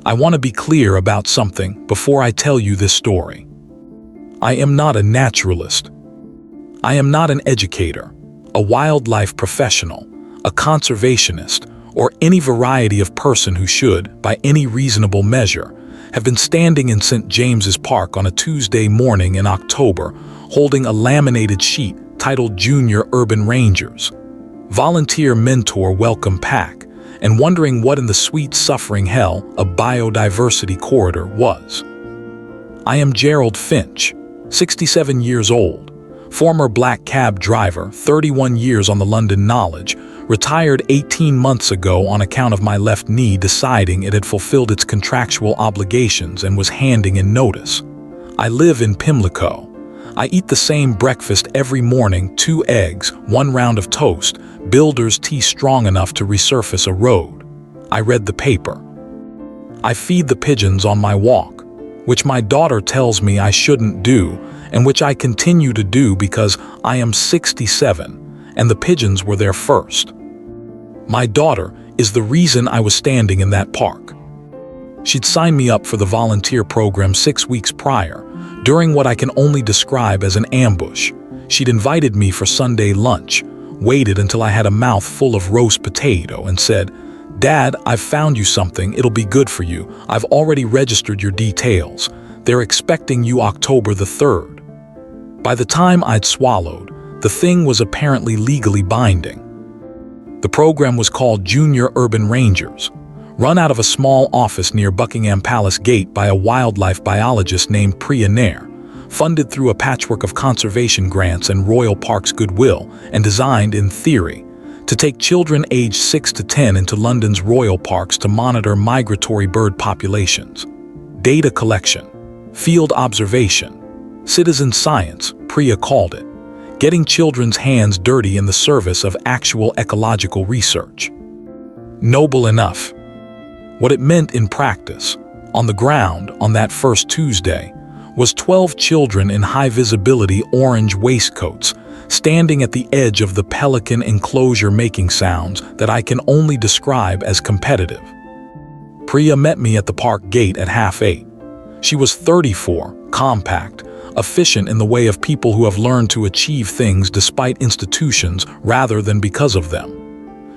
I want to be clear about something before I tell you this story. I am not a naturalist. I am not an educator, a wildlife professional, a conservationist, or any variety of person who should, by any reasonable measure, have been standing in St. James's Park on a Tuesday morning in October holding a laminated sheet titled Junior Urban Rangers, Volunteer Mentor Welcome Pack, and wondering what in the sweet suffering hell a biodiversity corridor was. I am Gerald Finch, 67 years old, former black cab driver, 31 years on the London Knowledge, retired 18 months ago on account of my left knee deciding it had fulfilled its contractual obligations and was handing in notice. I live in Pimlico. I eat the same breakfast every morning, 2 eggs, 1 round of toast, builder's tea strong enough to resurface a road. I read the paper. I feed the pigeons on my walk, which my daughter tells me I shouldn't do, and which I continue to do because I am 67, and the pigeons were there first. My daughter is the reason I was standing in that park. She'd signed me up for the volunteer program 6 weeks prior, during what I can only describe as an ambush. She'd invited me for Sunday lunch, waited until I had a mouth full of roast potato and said, "Dad, I've found you something, it'll be good for you. I've already registered your details. They're expecting you October the 3rd. By the time I'd swallowed, the thing was apparently legally binding. The program was called Junior Urban Rangers, run out of a small office near Buckingham Palace Gate by a wildlife biologist named Priya Nair, funded through a patchwork of conservation grants and Royal Parks goodwill, and designed, in theory, to take children aged 6 to 10 into London's royal parks to monitor migratory bird populations. Data collection, field observation, citizen science, Priya called it, getting children's hands dirty in the service of actual ecological research. Noble enough. What it meant in practice, on the ground on that first Tuesday, was 12 children in high-visibility orange waistcoats standing at the edge of the pelican enclosure making sounds that I can only describe as competitive. Priya met me at the park gate at 7:30. She was 34, compact, efficient in the way of people who have learned to achieve things despite institutions rather than because of them.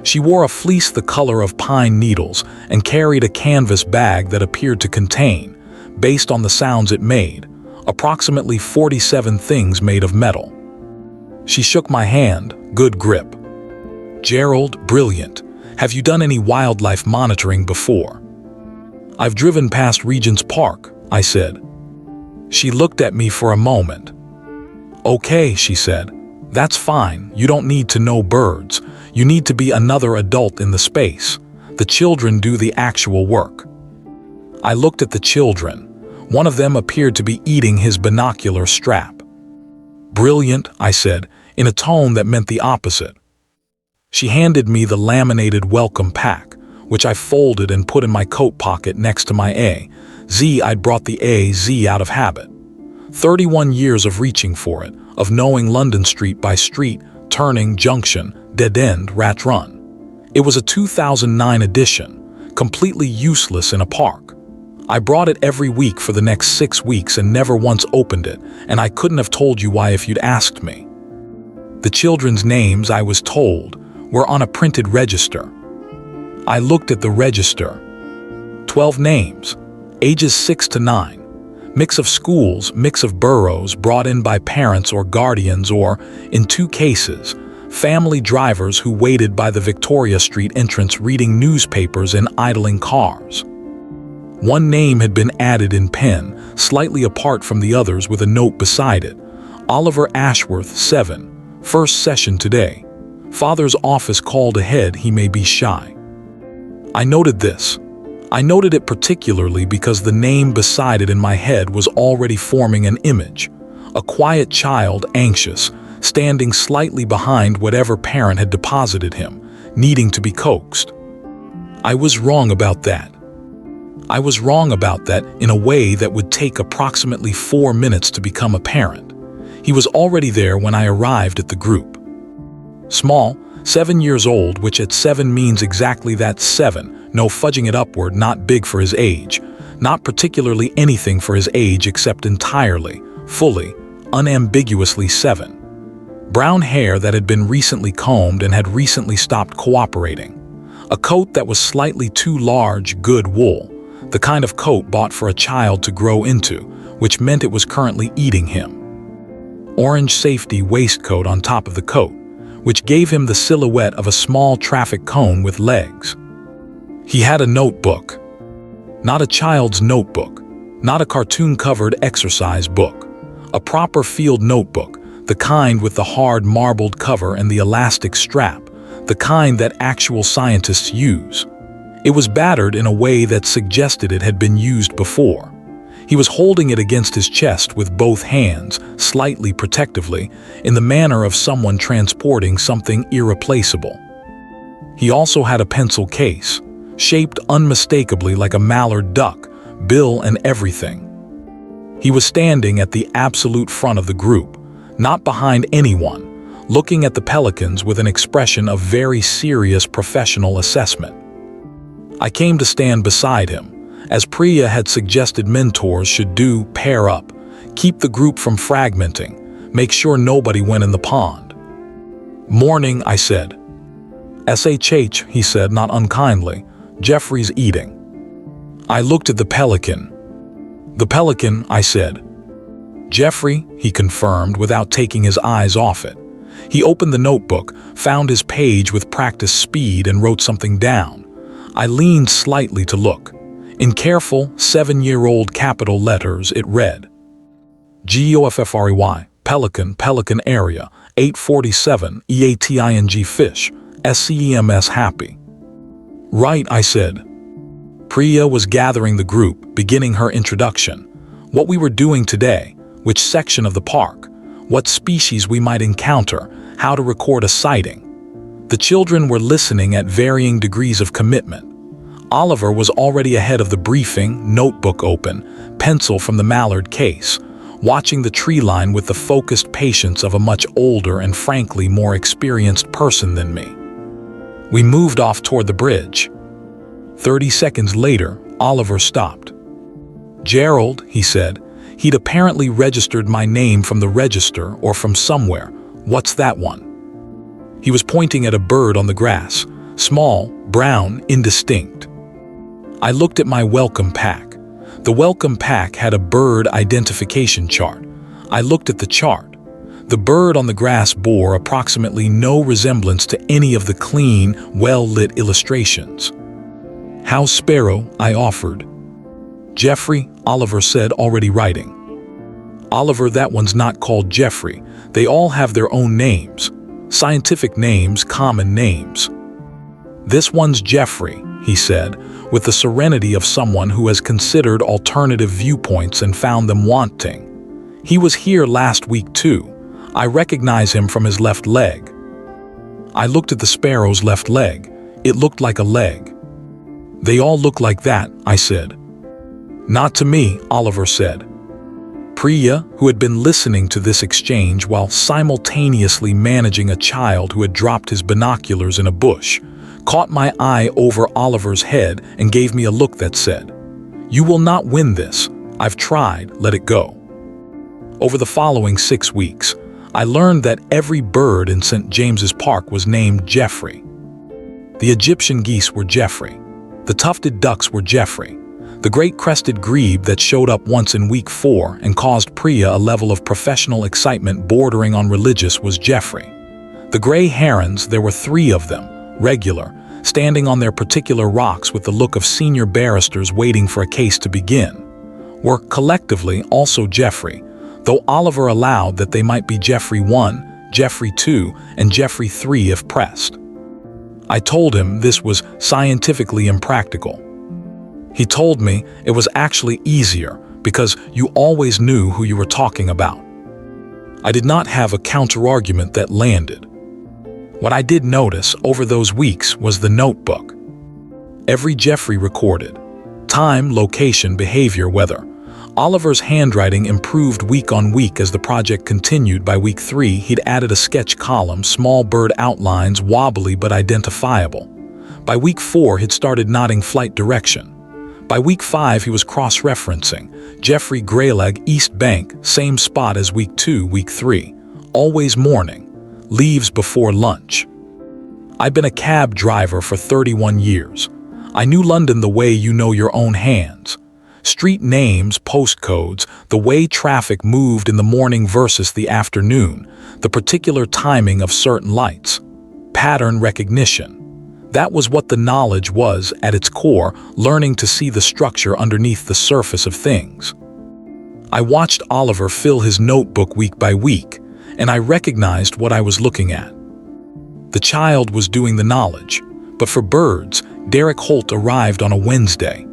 She wore a fleece the color of pine needles and carried a canvas bag that appeared to contain, based on the sounds it made, approximately 47 things made of metal. She shook my hand, good grip. "Gerald, brilliant. Have you done any wildlife monitoring before?" "I've driven past Regent's Park," I said. She looked at me for a moment. "Okay," she said. "That's fine. You don't need to know birds. You need to be another adult in the space. The children do the actual work." I looked at the children. One of them appeared to be eating his binocular strap. "Brilliant," I said, in a tone that meant the opposite. She handed me the laminated welcome pack, which I folded and put in my coat pocket next to my A.Z. I'd brought the A.Z. out of habit. 31 years of reaching for it, of knowing London street by street, turning, junction, dead end, rat run. It was a 2009 edition, completely useless in a park. I brought it every week for the next 6 weeks and never once opened it, and I couldn't have told you why if you'd asked me. The children's names, I was told, were on a printed register. I looked at the register. 12 names, ages 6 to 9. Mix of schools, mix of boroughs brought in by parents or guardians or, in 2 cases, family drivers who waited by the Victoria Street entrance reading newspapers in idling cars. One name had been added in pen, slightly apart from the others with a note beside it. Oliver Ashworth, 7. First session today. Father's office called ahead, he may be shy. I noted this. I noted it particularly because the name beside it in my head was already forming an image. A quiet child, anxious, standing slightly behind whatever parent had deposited him, needing to be coaxed. I was wrong about that. I was wrong about that in a way that would take approximately 4 minutes to become apparent. He was already there when I arrived at the group. Small, 7 years old, which at 7 means exactly that, 7, no fudging it upward, not big for his age, not particularly anything for his age except entirely, fully, unambiguously 7. Brown hair that had been recently combed and had recently stopped cooperating. A coat that was slightly too large, good wool, the kind of coat bought for a child to grow into, which meant it was currently eating him. Orange safety waistcoat on top of the coat, which gave him the silhouette of a small traffic cone with legs. He had a notebook. Not a child's notebook, not a cartoon-covered exercise book. A proper field notebook, the kind with the hard marbled cover and the elastic strap, the kind that actual scientists use. It was battered in a way that suggested it had been used before. He was holding it against his chest with both hands, slightly protectively, in the manner of someone transporting something irreplaceable. He also had a pencil case, shaped unmistakably like a mallard duck, bill and everything. He was standing at the absolute front of the group, not behind anyone, looking at the pelicans with an expression of very serious professional assessment. I came to stand beside him, as Priya had suggested mentors should do, pair up, keep the group from fragmenting, make sure nobody went in the pond. "Morning," I said. "SHH," he said, not unkindly. "Jeffrey's eating." I looked at the pelican. "The pelican," I said. "Jeffrey," he confirmed without taking his eyes off it. He opened the notebook, found his page with practiced speed and wrote something down. I leaned slightly to look. In careful, 7-year-old capital letters, it read, GOFFREY, Pelican, Pelican Area, 847, EATING Fish, SCEMS Happy. "Right," I said. Priya was gathering the group, beginning her introduction. What we were doing today, which section of the park, what species we might encounter, how to record a sighting. The children were listening at varying degrees of commitment. Oliver was already ahead of the briefing, notebook open, pencil from the mallard case, watching the tree line with the focused patience of a much older and frankly more experienced person than me. We moved off toward the bridge. 30 seconds later, Oliver stopped. "Gerald," he said. He'd apparently registered my name from the register or from somewhere. "What's that one?" He was pointing at a bird on the grass, small, brown, indistinct. I looked at my welcome pack. The welcome pack had a bird identification chart. I looked at the chart. The bird on the grass bore approximately no resemblance to any of the clean, well-lit illustrations. "House sparrow," I offered. "Jeffrey," Oliver said, already writing. "Oliver, that one's not called Jeffrey. They all have their own names. Scientific names, common names." "This one's Jeffrey," he said, with the serenity of someone who has considered alternative viewpoints and found them wanting. "He was here last week too. I recognize him from his left leg." I looked at the sparrow's left leg. It looked like a leg. "They all look like that," I said. "Not to me," Oliver said. Priya, who had been listening to this exchange while simultaneously managing a child who had dropped his binoculars in a bush, caught my eye over Oliver's head and gave me a look that said, "You will not win this. I've tried, let it go." Over the following 6 weeks, I learned that every bird in St. James's Park was named Jeffrey. The Egyptian geese were Jeffrey. The tufted ducks were Jeffrey. The great crested grebe that showed up once in week 4 and caused Priya a level of professional excitement bordering on religious was Jeffrey. The gray herons, there were 3 of them, regular, standing on their particular rocks with the look of senior barristers waiting for a case to begin, were collectively also Jeffrey, though Oliver allowed that they might be Jeffrey 1, Jeffrey 2, and Jeffrey 3 if pressed. I told him this was scientifically impractical. He told me it was actually easier because you always knew who you were talking about. I did not have a counterargument that landed. What I did notice over those weeks was the notebook. Every Jeffrey recorded. Time, location, behavior, weather. Oliver's handwriting improved week on week as the project continued. By week 3, he'd added a sketch column, small bird outlines, wobbly but identifiable. By week 4, he'd started nodding flight direction. By week 5, he was cross-referencing. Jeffrey Grayleg, East Bank, same spot as week 2, week 3. Always morning. Leaves before lunch. I've been a cab driver for 31 years. I knew London the way you know your own hands. Street names, postcodes, the way traffic moved in the morning versus the afternoon, the particular timing of certain lights. Pattern recognition. That was what the knowledge was at its core, learning to see the structure underneath the surface of things. I watched Oliver fill his notebook week by week, and I recognized what I was looking at. The child was doing the knowledge, but for birds, Derek Holt arrived on a Wednesday.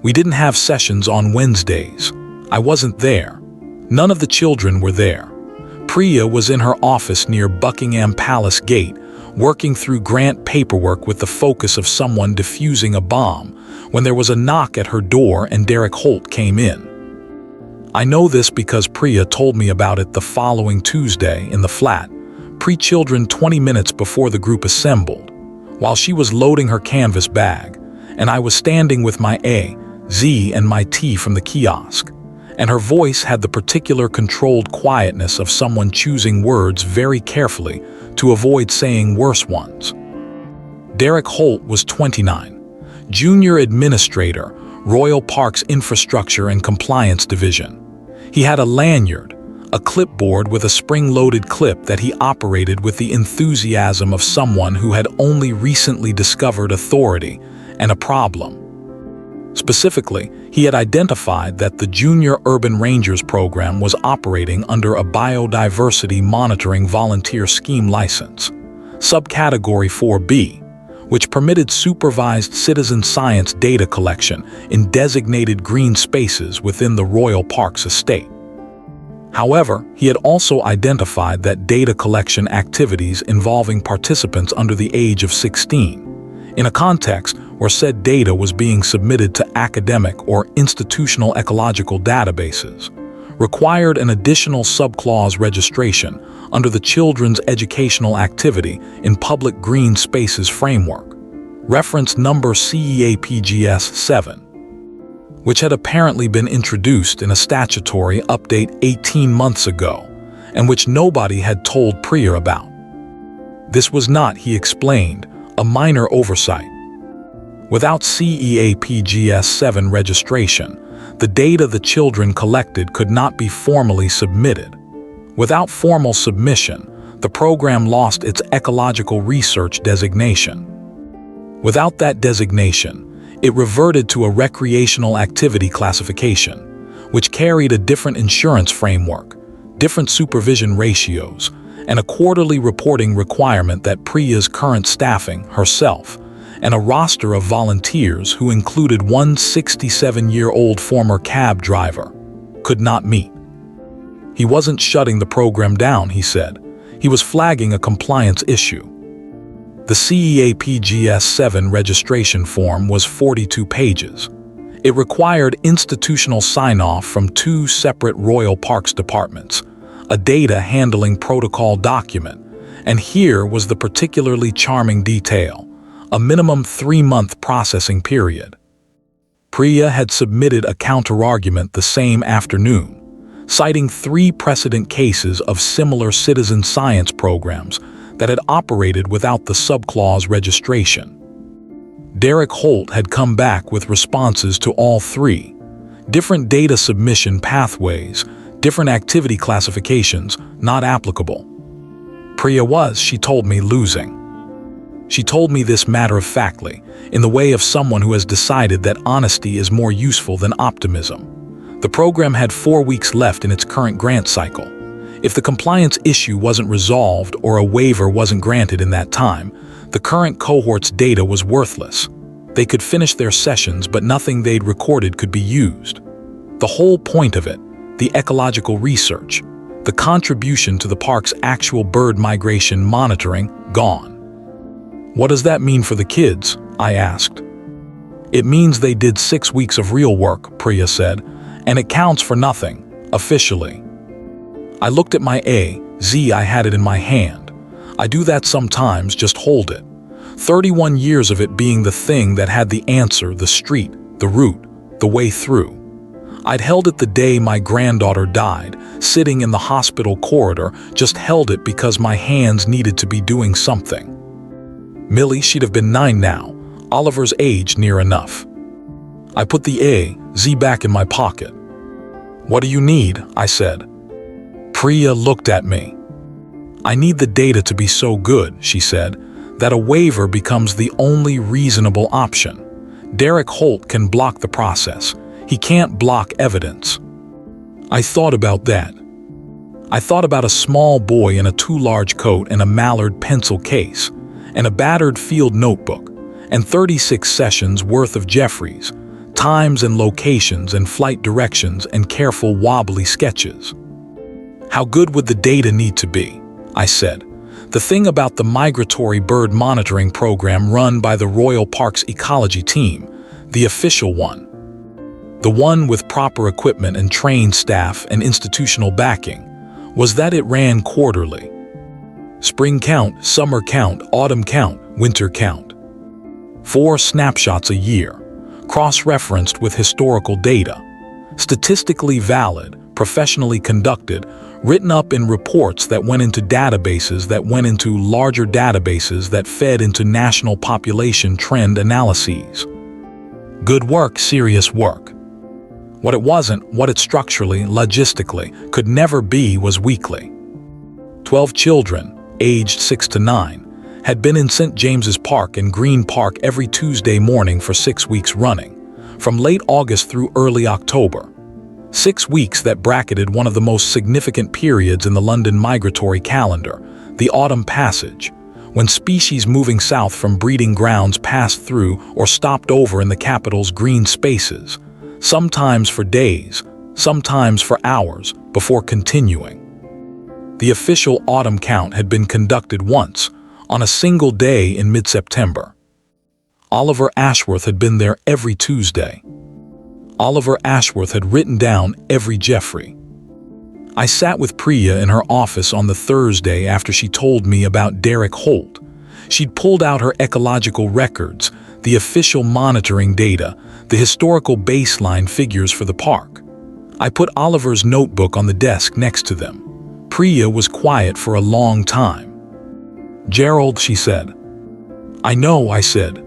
We didn't have sessions on Wednesdays. I wasn't there. None of the children were there. Priya was in her office near Buckingham Palace Gate, working through grant paperwork with the focus of someone defusing a bomb, when there was a knock at her door and Derek Holt came in. I know this because Priya told me about it the following Tuesday in the flat, pre-children 20 minutes before the group assembled, while she was loading her canvas bag, and I was standing with my A, Z, and my T from the kiosk, and her voice had the particular controlled quietness of someone choosing words very carefully to avoid saying worse ones. Derek Holt was 29, Junior Administrator, Royal Parks Infrastructure and Compliance Division. He had a lanyard, a clipboard with a spring-loaded clip that he operated with the enthusiasm of someone who had only recently discovered authority and a problem. Specifically, he had identified that the Junior Urban Rangers program was operating under a biodiversity monitoring volunteer scheme license, subcategory 4B, which permitted supervised citizen science data collection in designated green spaces within the Royal Parks estate. However, he had also identified that data collection activities involving participants under the age of 16, in a context where said data was being submitted to academic or institutional ecological databases, required an additional subclause registration under the Children's Educational Activity in Public Green Spaces Framework, reference number CEAPGS 7, which had apparently been introduced in a statutory update 18 months ago, and which nobody had told Priya about. This was not, he explained, a minor oversight. Without CEAPGS 7 registration, the data the children collected could not be formally submitted. Without formal submission, the program lost its ecological research designation. Without that designation, it reverted to a recreational activity classification, which carried a different insurance framework, different supervision ratios, and a quarterly reporting requirement that Priya's current staffing, herself, and a roster of volunteers who included one 67-year-old former cab driver, could not meet. He wasn't shutting the program down, he said. He was flagging a compliance issue. The CEAPGS 7 registration form was 42 pages. It required institutional sign-off from 2 separate Royal Parks departments, a data handling protocol document, and here was the particularly charming detail: a minimum 3-month processing period. Priya had submitted a counterargument the same afternoon, citing 3 precedent cases of similar citizen science programs that had operated without the subclause registration. Derek Holt had come back with responses to all 3, different data submission pathways, different activity classifications, not applicable. Priya was, she told me, losing. She told me this matter-of-factly, in the way of someone who has decided that honesty is more useful than optimism. The program had 4 weeks left in its current grant cycle. If the compliance issue wasn't resolved or a waiver wasn't granted in that time, the current cohort's data was worthless. They could finish their sessions, but nothing they'd recorded could be used. The whole point of it, the ecological research, the contribution to the park's actual bird migration monitoring, gone. What does that mean for the kids? I asked. It means they did 6 weeks of real work, Priya said, And it counts for nothing, officially. I looked at my Z, I had it in my hand. I do that sometimes, just hold it. 31 years of it being the thing that had the answer, the street, the route, the way through. I'd held it the day my granddaughter died, sitting in the hospital corridor, just held it because my hands needed to be doing something. Millie, she'd have been 9 now, Oliver's age near enough. I put the Z back in my pocket. "What do you need?" I said. Priya looked at me. "I need the data to be so good," she said, "that a waiver becomes the only reasonable option. Derek Holt can block the process. He can't block evidence." I thought about that. I thought about a small boy in a too large coat and a mallard pencil case, and a battered field notebook, and 36 sessions worth of Jeffries, times and locations and flight directions and careful wobbly sketches. "How good would the data need to be?" I said. "The thing about the migratory bird monitoring program run by the Royal Parks Ecology Team, the official one, the one with proper equipment and trained staff and institutional backing, was that it ran quarterly. Spring count, summer count, autumn count, winter count. 4 snapshots a year, cross-referenced with historical data, statistically valid, professionally conducted, written up in reports that went into databases that went into larger databases that fed into national population trend analyses. Good work, serious work. What it wasn't, what it structurally, logistically, could never be was weekly. 12 children, aged 6 to 9, had been in St. James's Park and Green Park every Tuesday morning for 6 weeks running, from late August through early October. 6 weeks that bracketed one of the most significant periods in the London migratory calendar, the autumn passage, when species moving south from breeding grounds passed through or stopped over in the capital's green spaces, sometimes for days, sometimes for hours, before continuing. The official autumn count had been conducted once, on a single day in mid-September. Oliver Ashworth had been there every Tuesday. Oliver Ashworth had written down every Jeffrey. I sat with Priya in her office on the Thursday after she told me about Derek Holt. She'd pulled out her ecological records, the official monitoring data, the historical baseline figures for the park. I put Oliver's notebook on the desk next to them. Priya was quiet for a long time. "Gerald," she said. "I know," I said.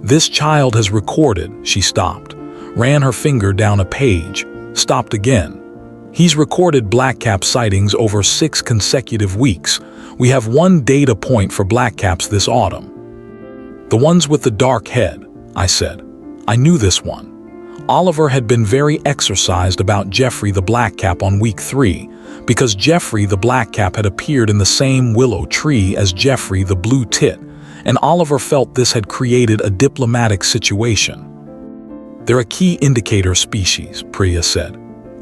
"This child has recorded," she stopped, ran her finger down a page, stopped again. "He's recorded blackcap sightings over 6 consecutive weeks. We have 1 data point for blackcaps this autumn." "The ones with the dark head," I said. I knew this one. Oliver had been very exercised about Jeffrey the blackcap on week 3, because Jeffrey the blackcap had appeared in the same willow tree as Jeffrey the blue tit, and Oliver felt this had created a diplomatic situation. "They're a key indicator species," Priya said.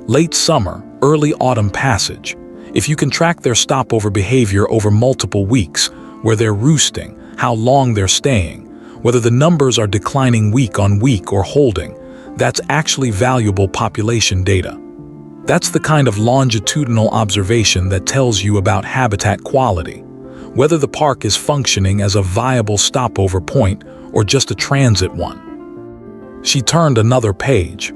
"Late summer, early autumn passage. If you can track their stopover behavior over multiple weeks, where they're roosting, how long they're staying, whether the numbers are declining week on week or holding, that's actually valuable population data. That's the kind of longitudinal observation that tells you about habitat quality, whether the park is functioning as a viable stopover point or just a transit one." She turned another page.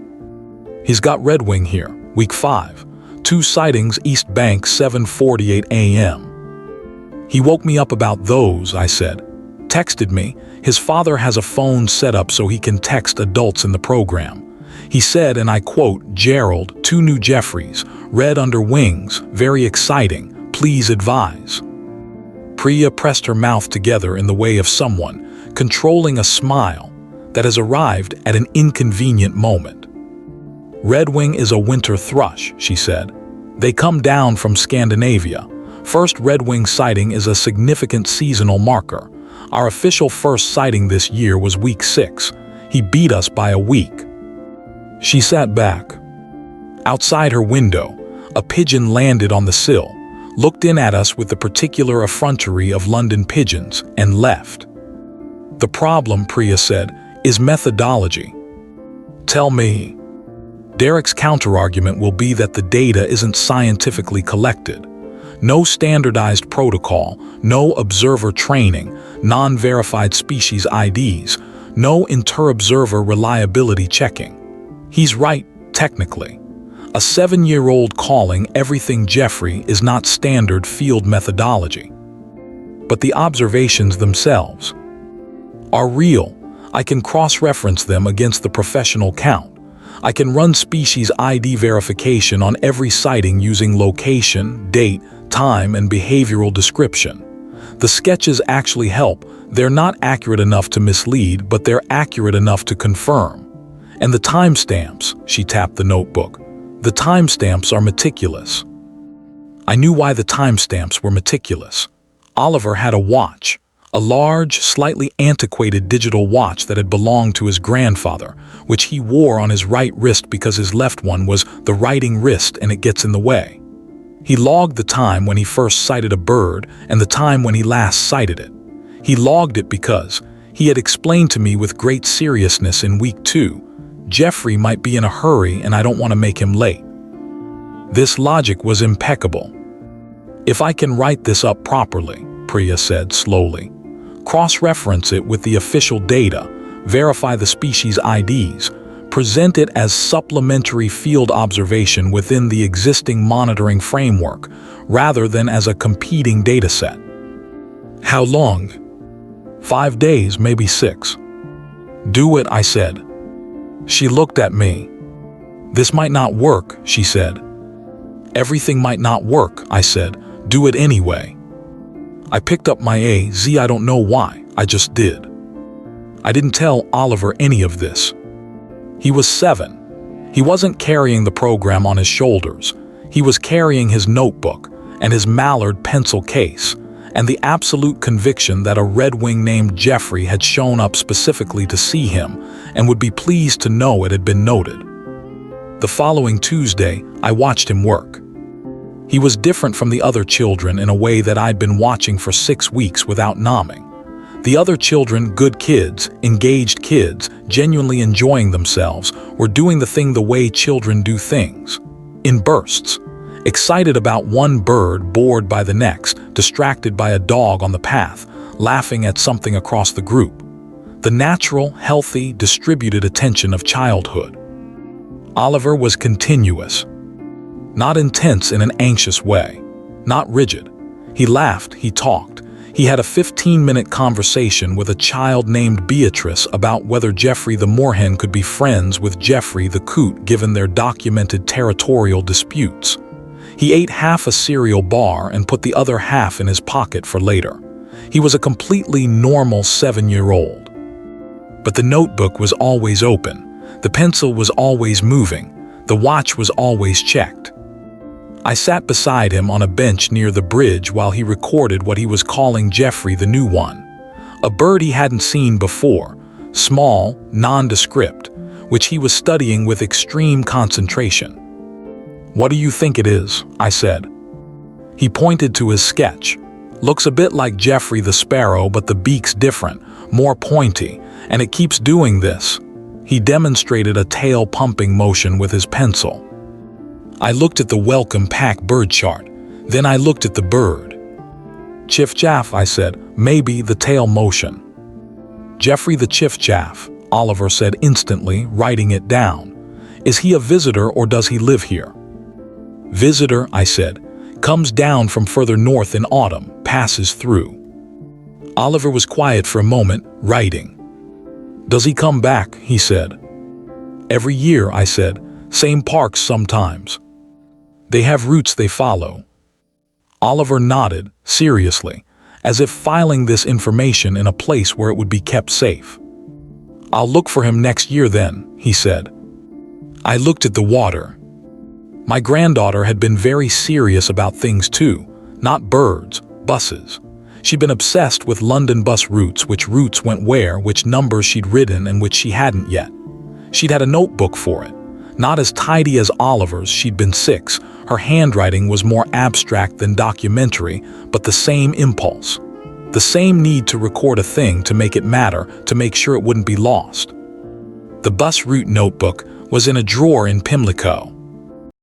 "He's got redwing here, week 5. 2 sightings East Bank 7:48 a.m. "He woke me up about those," I said. "Texted me. His father has a phone set up so he can text adults in the program. He said, and I quote, 'Gerald, 2 new Jeffreys, red under wings, very exciting, please advise.'" Priya pressed her mouth together in the way of someone controlling a smile that has arrived at an inconvenient moment. "Redwing is a winter thrush," she said. "They come down from Scandinavia. First redwing sighting is a significant seasonal marker. Our official first sighting this year was week 6. He beat us by a week." She sat back. Outside her window, a pigeon landed on the sill, looked in at us with the particular effrontery of London pigeons, and left. "The problem," Priya said, "is methodology." "Tell me." Derek's counterargument will be that the data isn't scientifically collected. No standardized protocol, no observer training, non-verified species IDs, no inter-observer reliability checking. He's right, technically. A 7-year-old calling everything Jeffrey is not standard field methodology. But the observations themselves are real. I can cross-reference them against the professional count. I can run species ID verification on every sighting using location, date, time, and behavioral description. The sketches actually help. They're not accurate enough to mislead, but they're accurate enough to confirm. And the timestamps, she tapped the notebook. The timestamps are meticulous. I knew why the timestamps were meticulous. Oliver had a watch, a large, slightly antiquated digital watch that had belonged to his grandfather, which he wore on his right wrist because his left one was the writing wrist and it gets in the way. He logged the time when he first sighted a bird and the time when he last sighted it. He logged it because he had explained to me with great seriousness in week 2, Jeffrey might be in a hurry and I don't want to make him late. This logic was impeccable. If I can write this up properly, Priya said slowly, cross-reference it with the official data, verify the species IDs, present it as supplementary field observation within the existing monitoring framework, rather than as a competing dataset. How long? 5 days, maybe 6. Do it, I said. She looked at me. This might not work, she said. Everything might not work, I said. Do it anyway. I picked up my AZ, I don't know why, I just did. I didn't tell Oliver any of this. He was 7. He wasn't carrying the program on his shoulders. He was carrying his notebook and his mallard pencil case, and the absolute conviction that a Red Wing named Jeffrey had shown up specifically to see him and would be pleased to know it had been noted. The following Tuesday, I watched him work. He was different from the other children in a way that I'd been watching for 6 weeks without nomming. The other children, good kids, engaged kids, genuinely enjoying themselves, were doing the thing the way children do things. In bursts. Excited about one bird, bored by the next, distracted by a dog on the path, laughing at something across the group. The natural, healthy, distributed attention of childhood. Oliver was continuous. Not intense in an anxious way. Not rigid. He laughed, he talked. He had a 15-minute conversation with a child named Beatrice about whether Jeffrey the moorhen could be friends with Jeffrey the coot given their documented territorial disputes. He ate half a cereal bar and put the other half in his pocket for later. He was a completely normal 7-year-old. But the notebook was always open. The pencil was always moving. The watch was always checked. I sat beside him on a bench near the bridge while he recorded what he was calling Jeffrey the new one. A bird he hadn't seen before, small, nondescript, which he was studying with extreme concentration. "What do you think it is?" I said. He pointed to his sketch. "Looks a bit like Jeffrey the sparrow, but the beak's different, more pointy, and it keeps doing this." He demonstrated a tail-pumping motion with his pencil. I looked at the welcome pack bird chart. Then I looked at the bird. "Chiff-chaff," I said, "maybe the tail motion." "Jeffrey the chiff-chaff," Oliver said instantly, writing it down. "Is he a visitor or does he live here?" "Visitor," I said. "Comes down from further north in autumn, passes through." Oliver was quiet for a moment, writing. "Does he come back?" he said. "Every year," I said. "Same parks sometimes. They have routes they follow." Oliver nodded, seriously, as if filing this information in a place where it would be kept safe. "I'll look for him next year then," he said. I looked at the water. My granddaughter had been very serious about things too, not birds, buses. She'd been obsessed with London bus routes, which routes went where, which numbers she'd ridden and which she hadn't yet. She'd had a notebook for it. Not as tidy as Oliver's, she'd been 6. Her handwriting was more abstract than documentary, but the same impulse. The same need to record a thing to make it matter, to make sure it wouldn't be lost. The bus route notebook was in a drawer in Pimlico.